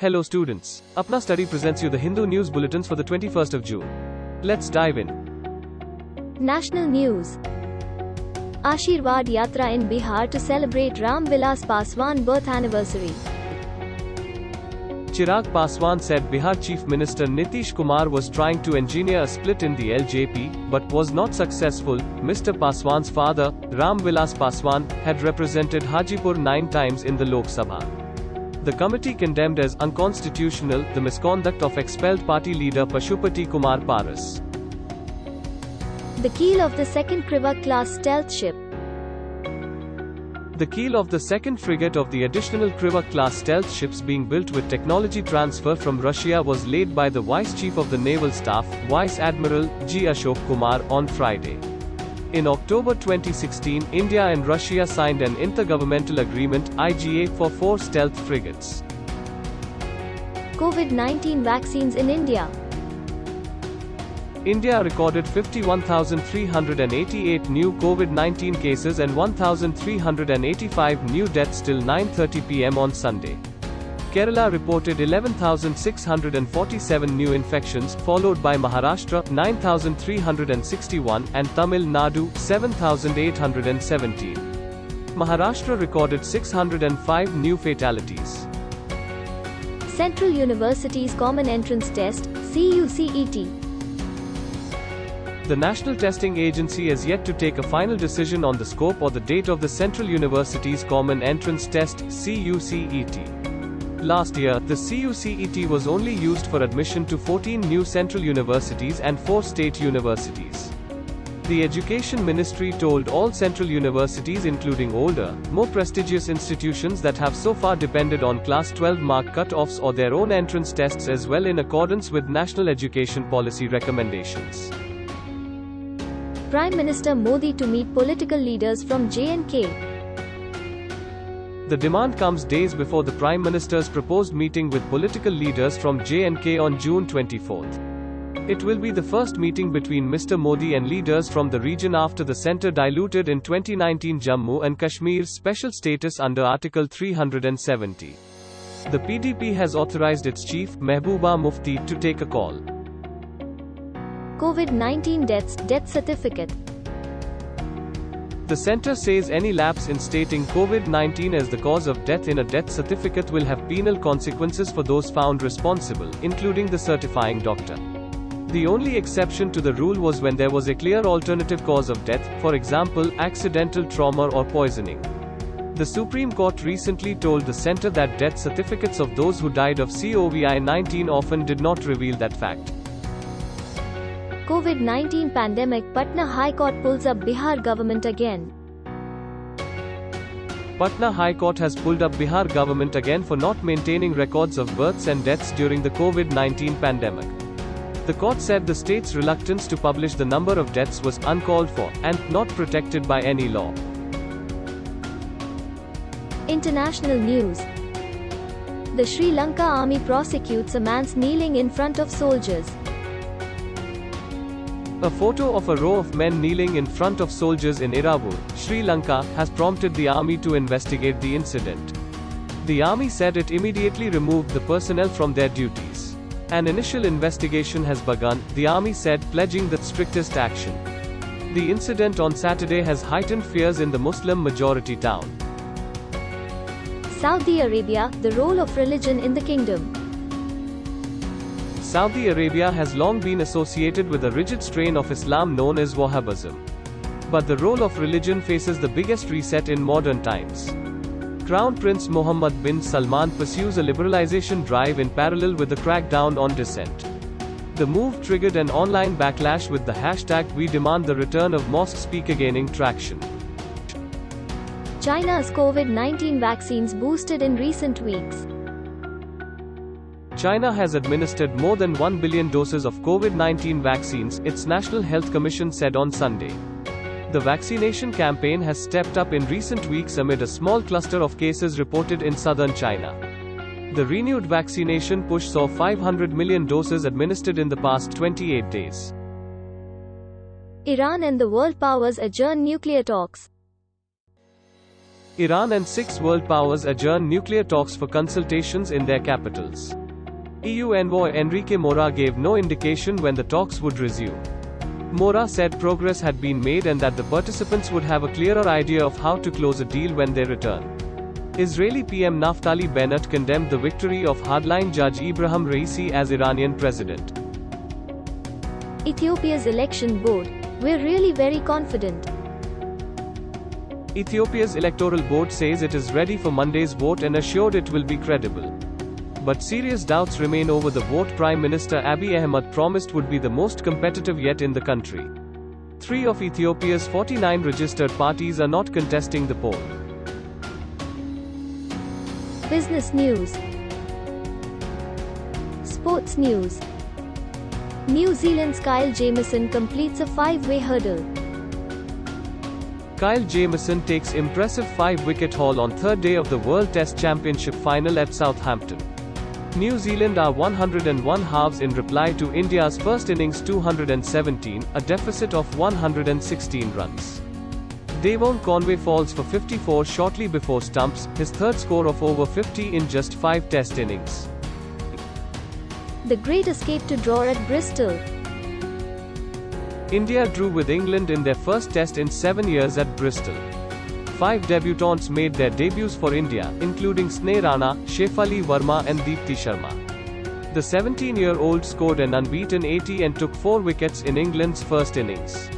Hello students, Apna Study presents you the Hindu News Bulletins for the 21st of June. Let's dive in. National News. Ashirwad Yatra in Bihar to celebrate Ram Vilas Paswan birth anniversary. Chirag Paswan said Bihar Chief Minister Nitish Kumar was trying to engineer a split in the LJP, but was not successful. Mr. Paswan's father, Ram Vilas Paswan, had represented Hajipur 9 times in the Lok Sabha. The committee condemned as unconstitutional the misconduct of expelled party leader Pashupati Kumar Paras. The keel of the second Kriva-class stealth ship. The keel of the second frigate of the additional Kriva-class stealth ships being built with technology transfer from Russia was laid by the Vice Chief of the Naval Staff, Vice Admiral G. Ashok Kumar, on Friday. In October 2016, India and Russia signed an intergovernmental agreement, IGA, for 4 stealth frigates. COVID-19 vaccines in India. India recorded 51,388 new COVID-19 cases and 1,385 new deaths till 9:30 p.m. on Sunday. Kerala reported 11,647 new infections, followed by Maharashtra 9,361 and Tamil Nadu 7,817. Maharashtra recorded 605 new fatalities. Central University's Common Entrance Test, CUCET. The National Testing Agency has yet to take a final decision on the scope or the date of the Central University's Common Entrance Test, CUCET. Last year, the CUCET was only used for admission to 14 new central universities and 4 state universities. The Education Ministry told all central universities, including older, more prestigious institutions that have so far depended on Class 12 mark cut-offs or their own entrance tests as well, in accordance with National Education Policy recommendations. Prime Minister Modi to meet political leaders from J&K. The demand comes days before the Prime Minister's proposed meeting with political leaders from J&K on June 24th. It will be the first meeting between Mr. Modi and leaders from the region after the centre diluted in 2019 Jammu and Kashmir's special status under Article 370. The PDP has authorised its chief, Mehbooba Mufti, to take a call. COVID-19 deaths, death certificate. The centre says any lapse in stating COVID-19 as the cause of death in a death certificate will have penal consequences for those found responsible, including the certifying doctor. The only exception to the rule was when there was a clear alternative cause of death, for example, accidental trauma or poisoning. The Supreme Court recently told the centre that death certificates of those who died of COVID-19 often did not reveal that fact. COVID-19 pandemic, Patna High Court pulls up Bihar government again. Patna High Court has pulled up Bihar government again for not maintaining records of births and deaths during the COVID-19 pandemic. The court said the state's reluctance to publish the number of deaths was uncalled for, and not protected by any law. International news. The Sri Lanka army prosecutes a man's kneeling in front of soldiers. A photo of a row of men kneeling in front of soldiers in Iravur, Sri Lanka, has prompted the army to investigate the incident. The army said it immediately removed the personnel from their duties. An initial investigation has begun, the army said, pledging the strictest action. The incident on Saturday has heightened fears in the Muslim-majority town. Saudi Arabia, the role of religion in the kingdom. Saudi Arabia has long been associated with a rigid strain of Islam known as Wahhabism. But the role of religion faces the biggest reset in modern times. Crown Prince Mohammed bin Salman pursues a liberalization drive in parallel with the crackdown on dissent. The move triggered an online backlash with the hashtag We Demand the Return of Mosques gaining traction. China's COVID-19 vaccines boosted in recent weeks. China has administered more than 1 billion doses of COVID-19 vaccines, its National Health Commission said on Sunday. The vaccination campaign has stepped up in recent weeks amid a small cluster of cases reported in southern China. The renewed vaccination push saw 500 million doses administered in the past 28 days. Iran and the world powers adjourn nuclear talks. Iran and 6 world powers adjourn nuclear talks for consultations in their capitals. EU envoy Enrique Mora gave no indication when the talks would resume. Mora said progress had been made and that the participants would have a clearer idea of how to close a deal when they return. Israeli PM Naftali Bennett condemned the victory of hardline Judge Ibrahim Raisi as Iranian president. Ethiopia's election board, "We're really very confident." Ethiopia's electoral board says it is ready for Monday's vote and assured it will be credible. But serious doubts remain over the vote Prime Minister Abiy Ahmed promised would be the most competitive yet in the country. 3 of Ethiopia's 49 registered parties are not contesting the poll. Business news. Sports news. New Zealand's Kyle Jamieson completes a 5-way hurdle. Kyle Jamieson takes impressive 5-wicket haul on third day of the World Test Championship final at Southampton. New Zealand are 101 halves in reply to India's first innings 217, a deficit of 116 runs. Devon Conway falls for 54 shortly before stumps, his third score of over 50 in just 5 Test innings. The Great Escape to draw at Bristol. India drew with England in their first Test in 7 years at Bristol. 5 debutants made their debuts for India, including Sneh Rana, Shefali Verma and Deepti Sharma. The 17-year-old scored an unbeaten 80 and took 4 wickets in England's first innings.